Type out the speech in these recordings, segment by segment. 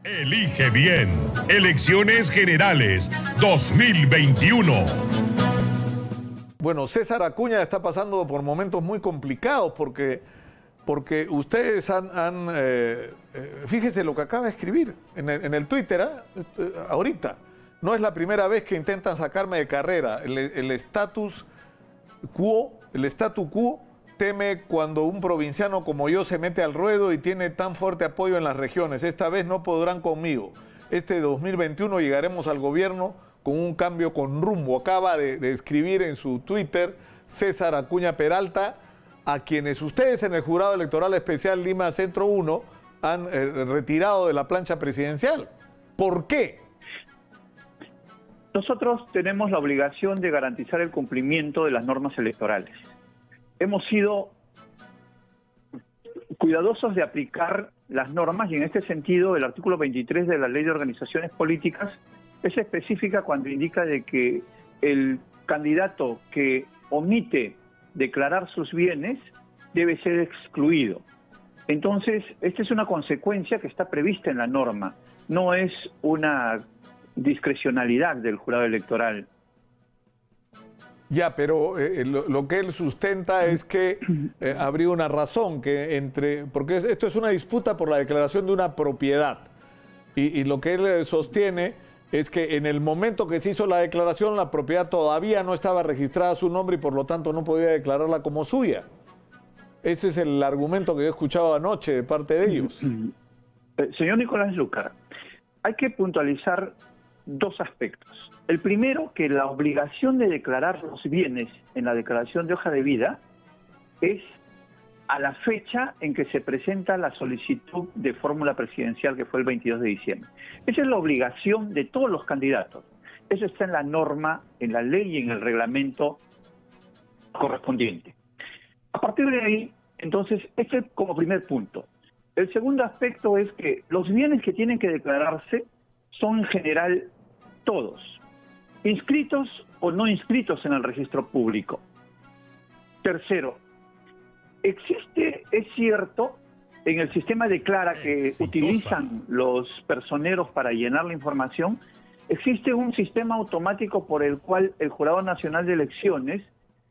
Elige bien. Elecciones Generales 2021. Bueno, César Acuña está pasando por momentos muy complicados porque ustedes fíjese lo que acaba de escribir en el Twitter, ahorita. No es la primera vez que intentan sacarme de carrera. El status quo teme cuando un provinciano como yo se mete al ruedo y tiene tan fuerte apoyo en las regiones. Esta vez no podrán conmigo. Este 2021 llegaremos al gobierno con un cambio con rumbo. Acaba de escribir en su Twitter César Acuña Peralta, a quienes ustedes en el Jurado Electoral Especial Lima Centro 1 han retirado de la plancha presidencial. ¿Por qué? Nosotros tenemos la obligación de garantizar el cumplimiento de las normas electorales. Hemos sido cuidadosos de aplicar las normas y en este sentido el artículo 23 de la Ley de Organizaciones Políticas es específica cuando indica de que el candidato que omite declarar sus bienes debe ser excluido. Entonces, esta es una consecuencia que está prevista en la norma, no es una discrecionalidad del jurado electoral. Ya, pero lo que él sustenta es que habría una razón, porque esto es una disputa por la declaración de una propiedad. Y lo que él sostiene es que en el momento que se hizo la declaración, la propiedad todavía no estaba registrada a su nombre y por lo tanto no podía declararla como suya. Ese es el argumento que yo he escuchado anoche de parte de ellos. Señor Nicolás Lucar, hay que puntualizar dos aspectos. El primero, que la obligación de declarar los bienes en la declaración de hoja de vida es a la fecha en que se presenta la solicitud de fórmula presidencial, que fue el 22 de diciembre. Esa es la obligación de todos los candidatos. Eso está en la norma, en la ley y en el reglamento correspondiente. A partir de ahí, entonces, este es como primer punto. El segundo aspecto es que los bienes que tienen que declararse son en general todos, inscritos o no inscritos en el registro público. Tercero, existe, es cierto, en el sistema de Clara que utilizan los personeros para llenar la información, existe un sistema automático por el cual el Jurado Nacional de Elecciones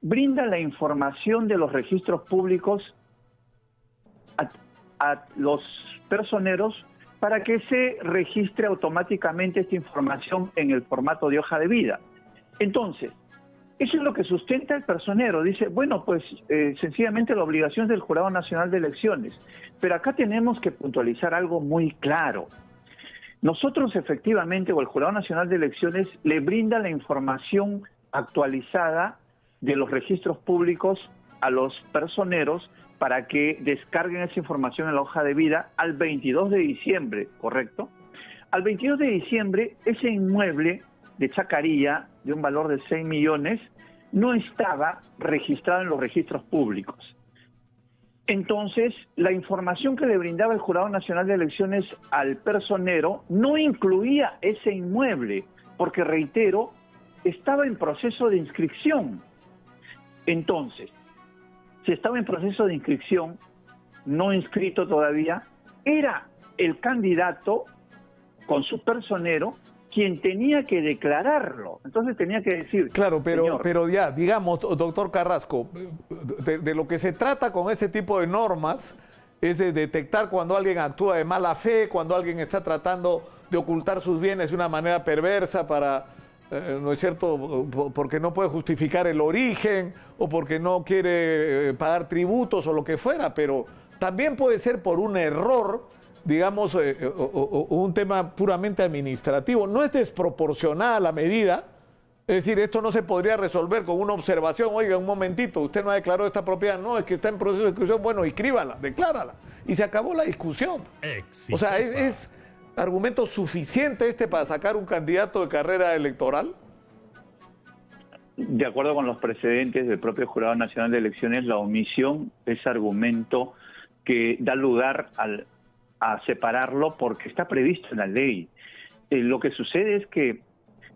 brinda la información de los registros públicos a los personeros para que se registre automáticamente esta información en el formato de hoja de vida. Entonces, eso es lo que sustenta el personero. Dice, bueno, pues sencillamente la obligación es del Jurado Nacional de Elecciones. Pero acá tenemos que puntualizar algo muy claro. Nosotros efectivamente, o el Jurado Nacional de Elecciones, le brinda la información actualizada de los registros públicos a los personeros para que descarguen esa información en la hoja de vida al 22 de diciembre, ¿correcto? Al 22 de diciembre, ese inmueble de Chacarilla, de un valor de 6 millones, no estaba registrado en los registros públicos. Entonces, la información que le brindaba el Jurado Nacional de Elecciones al personero no incluía ese inmueble, porque, reitero, estaba en proceso de inscripción. Entonces, si estaba en proceso de inscripción, no inscrito todavía, era el candidato con su personero quien tenía que declararlo. Entonces tenía que decir... Claro, pero ya, digamos, doctor Carrasco, de lo que se trata con este tipo de normas es de detectar cuando alguien actúa de mala fe, cuando alguien está tratando de ocultar sus bienes de una manera perversa para... ¿no es cierto?, porque no puede justificar el origen o porque no quiere pagar tributos o lo que fuera, pero también puede ser por un error, digamos, o un tema puramente administrativo. No es desproporcionada la medida, es decir, esto no se podría resolver con una observación, oiga, un momentito, usted no ha declarado esta propiedad, no, es que está en proceso de inscripción, bueno, inscríbala, declárala, y se acabó la discusión. Exitosa. O sea, es argumento suficiente para sacar un candidato de carrera electoral. De acuerdo con los precedentes del propio Jurado Nacional de Elecciones, la omisión es argumento que da lugar a separarlo porque está previsto en la ley. Lo que sucede es que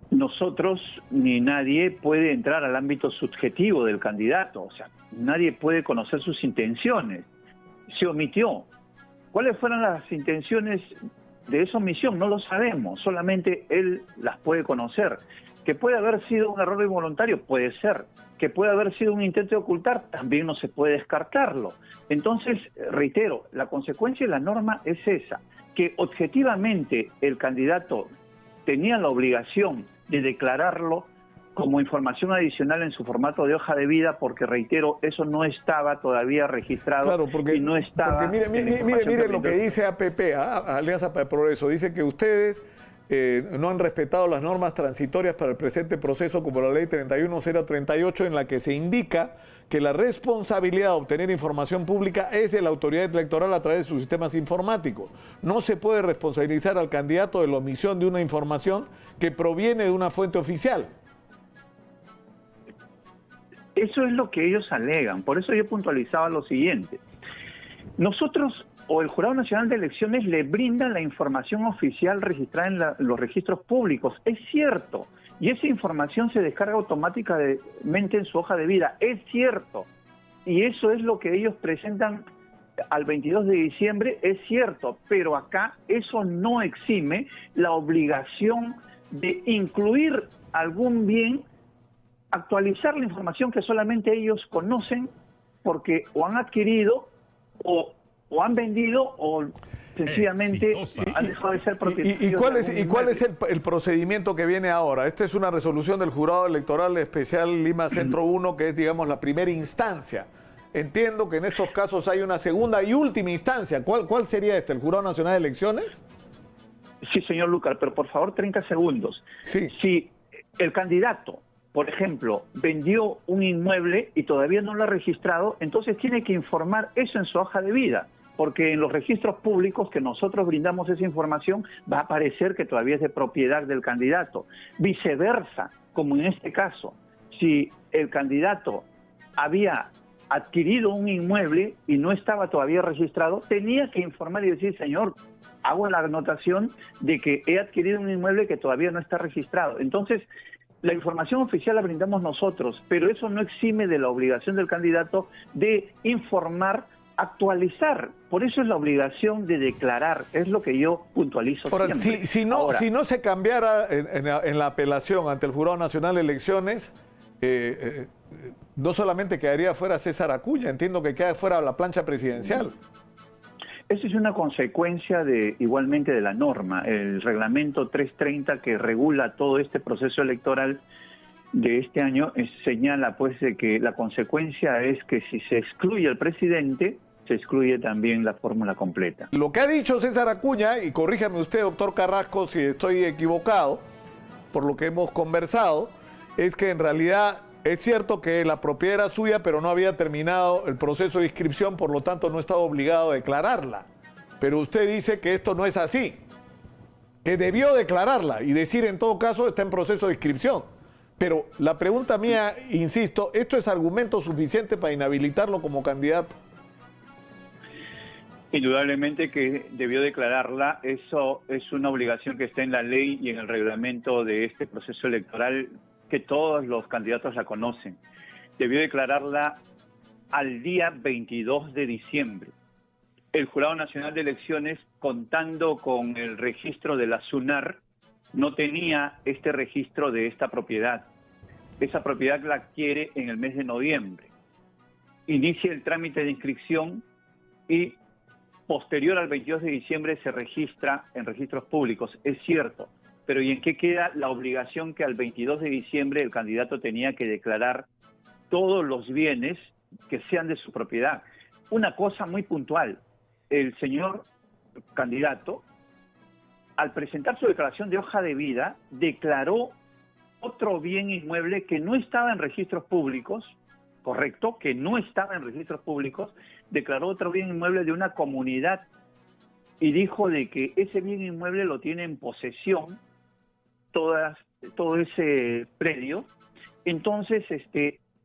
nosotros ni nadie puede entrar al ámbito subjetivo del candidato, o sea, nadie puede conocer sus intenciones. Se omitió. ¿Cuáles fueron las intenciones de esa omisión? No lo sabemos, solamente él las puede conocer. Que puede haber sido un error involuntario, puede ser. Que puede haber sido un intento de ocultar, también no se puede descartarlo. Entonces, reitero, la consecuencia de la norma es esa, que objetivamente el candidato tenía la obligación de declararlo como información adicional en su formato de hoja de vida, porque reitero, eso no estaba todavía registrado. Claro, porque no estaba. Mire lo que dice APP, Alianza para el Progreso. Dice que ustedes no han respetado las normas transitorias para el presente proceso, como la ley 31038, en la que se indica que la responsabilidad de obtener información pública es de la autoridad electoral a través de sus sistemas informáticos. No se puede responsabilizar al candidato de la omisión de una información que proviene de una fuente oficial. Eso es lo que ellos alegan. Por eso yo puntualizaba lo siguiente. Nosotros o el Jurado Nacional de Elecciones le brindan la información oficial registrada en los registros públicos. Es cierto. Y esa información se descarga automáticamente en su hoja de vida. Es cierto. Y eso es lo que ellos presentan al 22 de diciembre. Es cierto. Pero acá eso no exime la obligación de incluir algún bien, actualizar la información que solamente ellos conocen porque o han adquirido o han vendido o sencillamente han dejado de ser propietarios. ¿Y cuál es el procedimiento que viene ahora? Esta es una resolución del Jurado Electoral Especial Lima Centro 1, que es, digamos, la primera instancia. Entiendo que en estos casos hay una segunda y última instancia. ¿Cuál sería esta? ¿El Jurado Nacional de Elecciones? Sí, señor Lucar, pero por favor 30 segundos. Sí. Si el candidato, por ejemplo, vendió un inmueble y todavía no lo ha registrado, entonces tiene que informar eso en su hoja de vida, porque en los registros públicos que nosotros brindamos esa información va a aparecer que todavía es de propiedad del candidato. Viceversa, como en este caso, si el candidato había adquirido un inmueble y no estaba todavía registrado, tenía que informar y decir, señor, hago la anotación de que he adquirido un inmueble que todavía no está registrado. Entonces, la información oficial la brindamos nosotros, pero eso no exime de la obligación del candidato de informar, actualizar. Por eso es la obligación de declarar, es lo que yo puntualizo siempre. Si no se cambiara en la apelación ante el Jurado Nacional de Elecciones, no solamente quedaría fuera César Acuña, entiendo que queda fuera la plancha presidencial. Esa es una consecuencia igualmente de la norma, el reglamento 330 que regula todo este proceso electoral de este año señala pues de que la consecuencia es que si se excluye al presidente, se excluye también la fórmula completa. Lo que ha dicho César Acuña, y corríjame usted, doctor Carrasco, si estoy equivocado, por lo que hemos conversado, es que en realidad es cierto que la propiedad era suya, pero no había terminado el proceso de inscripción, por lo tanto no estaba obligado a declararla. Pero usted dice que esto no es así, que debió declararla y decir en todo caso está en proceso de inscripción. Pero la pregunta mía, insisto, ¿esto es argumento suficiente para inhabilitarlo como candidato? Indudablemente que debió declararla, eso es una obligación que está en la ley y en el reglamento de este proceso electoral, que todos los candidatos la conocen. Debió declararla al día 22 de diciembre. El Jurado Nacional de Elecciones, contando con el registro de la SUNAR, no tenía este registro de esta propiedad. Esa propiedad la adquiere en el mes de noviembre. Inicia el trámite de inscripción y posterior al 22 de diciembre se registra en registros públicos. Es cierto. Pero ¿y en qué queda la obligación que al 22 de diciembre el candidato tenía que declarar todos los bienes que sean de su propiedad? Una cosa muy puntual, el señor candidato, al presentar su declaración de hoja de vida, declaró otro bien inmueble que no estaba en registros públicos, correcto, que no estaba en registros públicos, declaró otro bien inmueble de una comunidad y dijo de que ese bien inmueble lo tiene en posesión todo ese predio. Entonces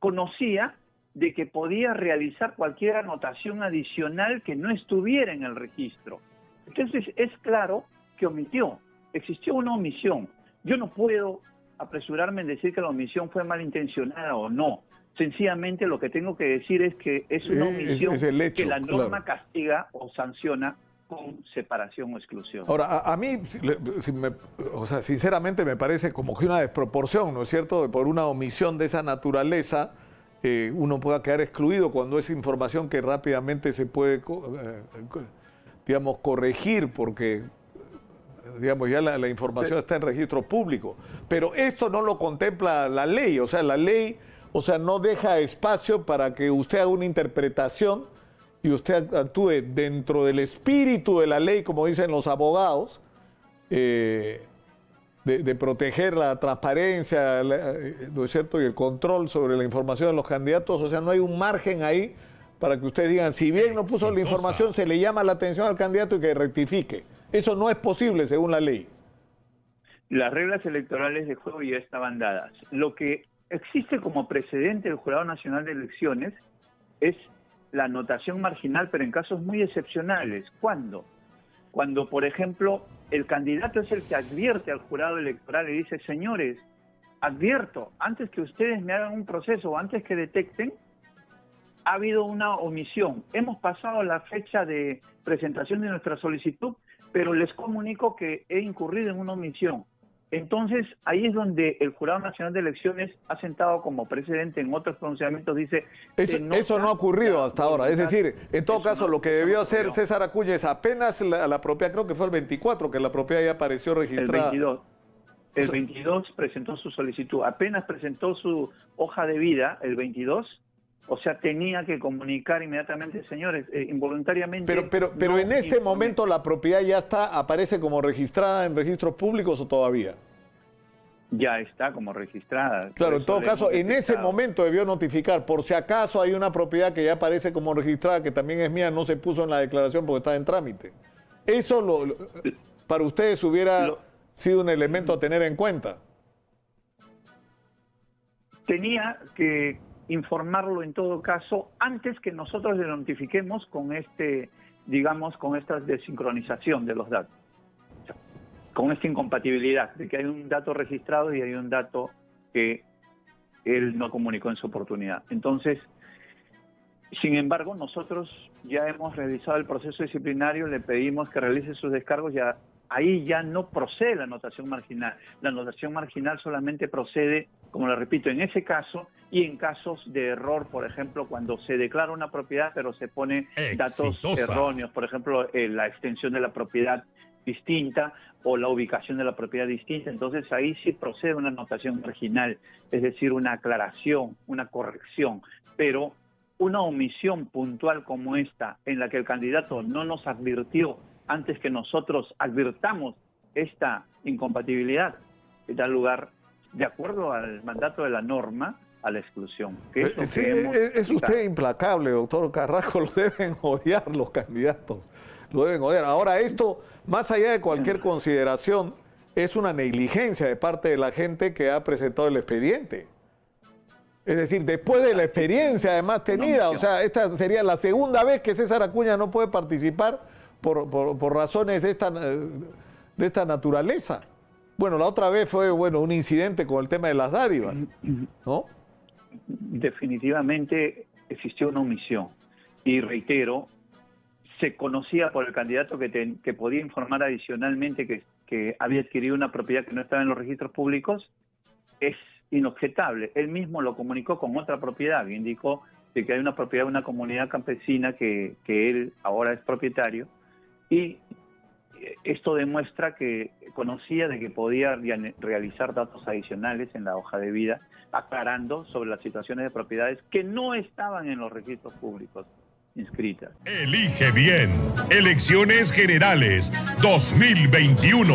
conocía de que podía realizar cualquier anotación adicional que no estuviera en el registro. Entonces es claro que omitió, existió una omisión. Yo no puedo apresurarme en decir que la omisión fue malintencionada o no. Sencillamente lo que tengo que decir es que es una omisión que la norma castiga o sanciona con separación o exclusión. Ahora, a mí, o sea, sinceramente me parece como que una desproporción, ¿no es cierto? Por una omisión de esa naturaleza, uno pueda quedar excluido cuando es información que rápidamente se puede, digamos, corregir, porque, digamos, ya la información está en registro público. Pero esto no lo contempla la ley, o sea, la ley, o sea, no deja espacio para que usted haga una interpretación y usted actúe dentro del espíritu de la ley, como dicen los abogados, de proteger la transparencia, ¿no es cierto?, y el control sobre la información de los candidatos. O sea, no hay un margen ahí para que ustedes digan, si bien no puso la información, se le llama la atención al candidato y que rectifique. Eso no es posible según la ley. Las reglas electorales de juego ya estaban dadas. Lo que existe como precedente del Jurado Nacional de Elecciones es la anotación marginal, pero en casos muy excepcionales. ¿Cuándo? Cuando, por ejemplo, el candidato es el que advierte al jurado electoral y dice, señores, advierto, antes que ustedes me hagan un proceso o antes que detecten, ha habido una omisión. Hemos pasado la fecha de presentación de nuestra solicitud, pero les comunico que he incurrido en una omisión. Entonces, ahí es donde el Jurado Nacional de Elecciones ha sentado como precedente en otros pronunciamientos, dice... Eso no ha ocurrido hasta ahora. Es decir, en todo caso, lo que debió hacer César Acuña es apenas la propiedad, creo que fue el 24, que la propiedad ya apareció registrada. El 22 presentó su solicitud. Apenas presentó su hoja de vida, el 22, o sea, tenía que comunicar inmediatamente, señores, involuntariamente... Pero en este momento la propiedad ya aparece como registrada en registros públicos, ¿o todavía? Ya está como registrada. Claro, en todo caso, en ese momento debió notificar, por si acaso hay una propiedad que ya aparece como registrada, que también es mía, no se puso en la declaración porque está en trámite. Eso para ustedes hubiera sido un elemento a tener en cuenta. Tenía que informarlo en todo caso antes que nosotros le notifiquemos con con esta desincronización de los datos, con esta incompatibilidad de que hay un dato registrado y hay un dato que él no comunicó en su oportunidad. Entonces, sin embargo, nosotros ya hemos realizado el proceso disciplinario, le pedimos que realice sus descargos, ahí ya no procede la anotación marginal. La anotación marginal solamente procede, como le repito, en ese caso y en casos de error, por ejemplo, cuando se declara una propiedad pero se pone datos erróneos, por ejemplo, la extensión de la propiedad distinta o la ubicación de la propiedad distinta. Entonces ahí sí procede una anotación marginal, es decir, una aclaración, una corrección, pero una omisión puntual como esta, en la que el candidato no nos advirtió antes que nosotros advirtamos esta incompatibilidad, da lugar, de acuerdo al mandato de la norma, a la exclusión. Es usted implacable, doctor Carrasco, lo deben odiar los candidatos, lo deben odiar. Ahora, esto, más allá de cualquier consideración, es una negligencia de parte de la gente que ha presentado el expediente. Es decir, después de la experiencia además tenida, o sea, esta sería la segunda vez que César Acuña no puede participar por razones de esta naturaleza. Bueno, la otra vez fue un incidente con el tema de las dádivas, ¿no? Definitivamente existió una omisión. Y reitero, se conocía por el candidato que podía informar adicionalmente que había adquirido una propiedad que no estaba en los registros públicos. Es inobjetable. Él mismo lo comunicó con otra propiedad, que indicó de que hay una propiedad de una comunidad campesina que él ahora es propietario, y esto demuestra que conocía de que podía realizar datos adicionales en la hoja de vida, aclarando sobre las situaciones de propiedades que no estaban en los registros públicos inscritas. Elige bien. Elecciones Generales 2021.